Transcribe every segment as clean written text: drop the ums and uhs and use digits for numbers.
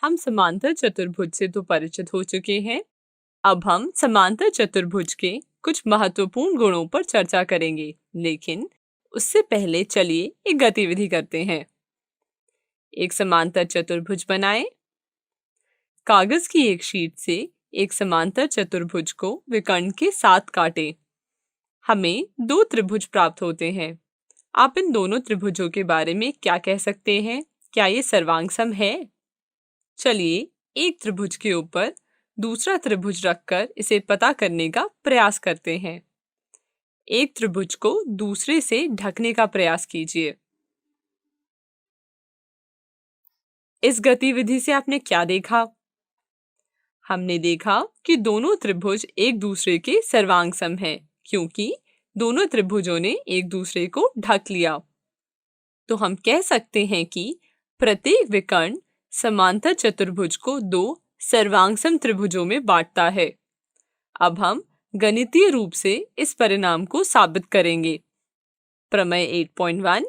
हम समांतर चतुर्भुज से तो परिचित हो चुके हैं। अब हम समांतर चतुर्भुज के कुछ महत्वपूर्ण गुणों पर चर्चा करेंगे, लेकिन उससे पहले चलिए एक गतिविधि करते हैं। एक समांतर चतुर्भुज बनाएं। कागज की एक शीट से एक समांतर चतुर्भुज को विकर्ण के साथ काटें। हमें दो त्रिभुज प्राप्त होते हैं। आप इन दोनों त्रिभुजों के बारे में क्या कह सकते हैं? क्या ये सर्वांगसम है? चलिए एक त्रिभुज के ऊपर दूसरा त्रिभुज रखकर इसे पता करने का प्रयास करते हैं। एक त्रिभुज को दूसरे से ढकने का प्रयास कीजिए। इस गतिविधि से आपने क्या देखा? हमने देखा कि दोनों त्रिभुज एक दूसरे के सर्वांगसम हैं, क्योंकि दोनों त्रिभुजों ने एक दूसरे को ढक लिया। तो हम कह सकते हैं कि प्रत्येक विकर्ण समांतर चतुर्भुज को दो सर्वांगसम त्रिभुजों में बांटता है। अब हम गणितीय रूप से इस परिणाम को साबित करेंगे। प्रमेय 8.1,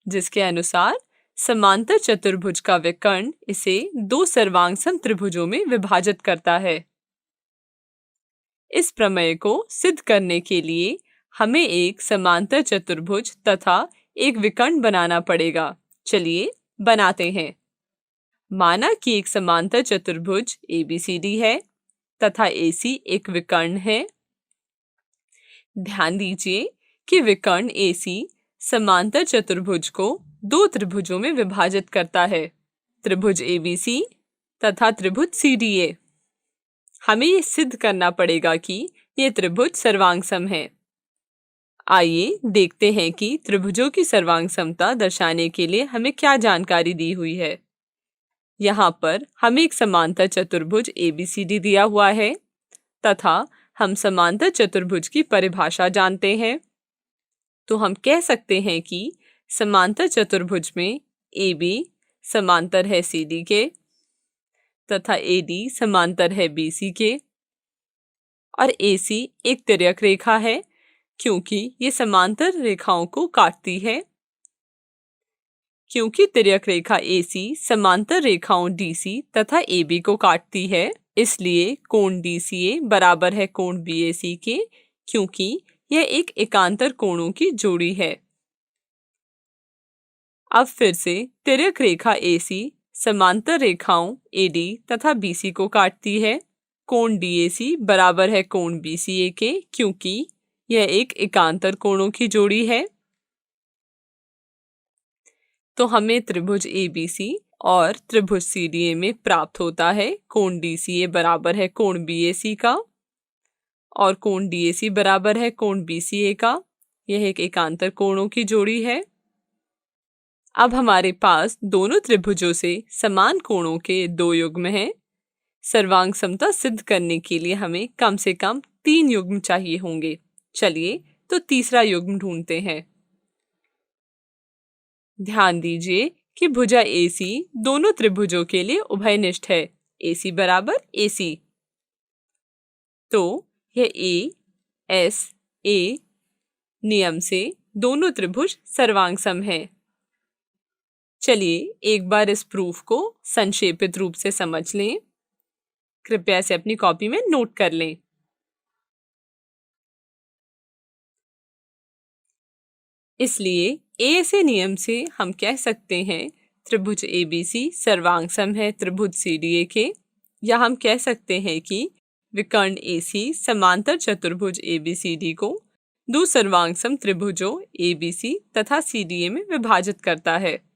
जिसके अनुसार समांतर चतुर्भुज का विकर्ण इसे दो सर्वांगसम त्रिभुजों में विभाजित करता है। इस प्रमेय को सिद्ध करने के लिए हमें एक समांतर चतुर्भुज तथा एक विकर्ण बनाना पड़ेगा। चलिए बनाते हैं। माना कि एक समांतर चतुर्भुज ABCD है तथा AC एक विकर्ण है। ध्यान दीजिए कि विकर्ण AC समांतर चतुर्भुज को दो त्रिभुजों में विभाजित करता है, त्रिभुज ABC तथा त्रिभुज CDA। हमें ये सिद्ध करना पड़ेगा कि ये त्रिभुज सर्वांगसम है। आइए देखते हैं कि त्रिभुजों की सर्वांगसमता दर्शाने के लिए हमें क्या जानकारी दी हुई है। यहाँ पर हमें एक समांतर चतुर्भुज ABCD दिया हुआ है तथा हम समांतर चतुर्भुज की परिभाषा जानते हैं। तो हम कह सकते हैं कि समांतर चतुर्भुज में AB समांतर है CD के तथा AD समांतर है BC के और AC एक तिर्यक रेखा है, क्योंकि ये समांतर रेखाओं को काटती है। क्योंकि तिर्यक रेखा AC समांतर रेखाओं DC तथा AB को काटती है, इसलिए कोण DCA बराबर है कोण BAC के, क्योंकि यह एक एकांतर कोणों की जोड़ी है। अब फिर से तिर्यक रेखा AC समांतर रेखाओं AD तथा BC को काटती है। कोण DAC बराबर है कोण BCA के, क्योंकि यह एक एकांतर कोणों की जोड़ी है। तो हमें त्रिभुज ABC और त्रिभुज CDA में प्राप्त होता है कोण DCA बराबर है कोण BAC का और कोण DAC बराबर है कोण BCA का। यह एक एकांतर कोणों की जोड़ी है। अब हमारे पास दोनों त्रिभुजों से समान कोणों के दो युग्म हैं। सर्वांग समता सिद्ध करने के लिए हमें कम से कम 3 युग्म चाहिए होंगे। चलिए तो तीसरा युग्म ढूंढते हैं। ध्यान दीजिए कि भुजा AC दोनों त्रिभुजों के लिए उभयनिष्ठ है, AC बराबर AC। तो यह ASA नियम से दोनों त्रिभुज सर्वांगसम है। चलिए एक बार इस प्रूफ को संक्षेपित रूप से समझ लें। कृपया इसे अपनी कॉपी में नोट कर लें। इसलिए ASA नियम से हम कह सकते हैं त्रिभुज ABC सर्वांगसम है त्रिभुज CDA के, या हम कह सकते हैं कि विकर्ण AC समांतर चतुर्भुज ABCD को दो सर्वांगसम त्रिभुजों ABC तथा CDA में विभाजित करता है।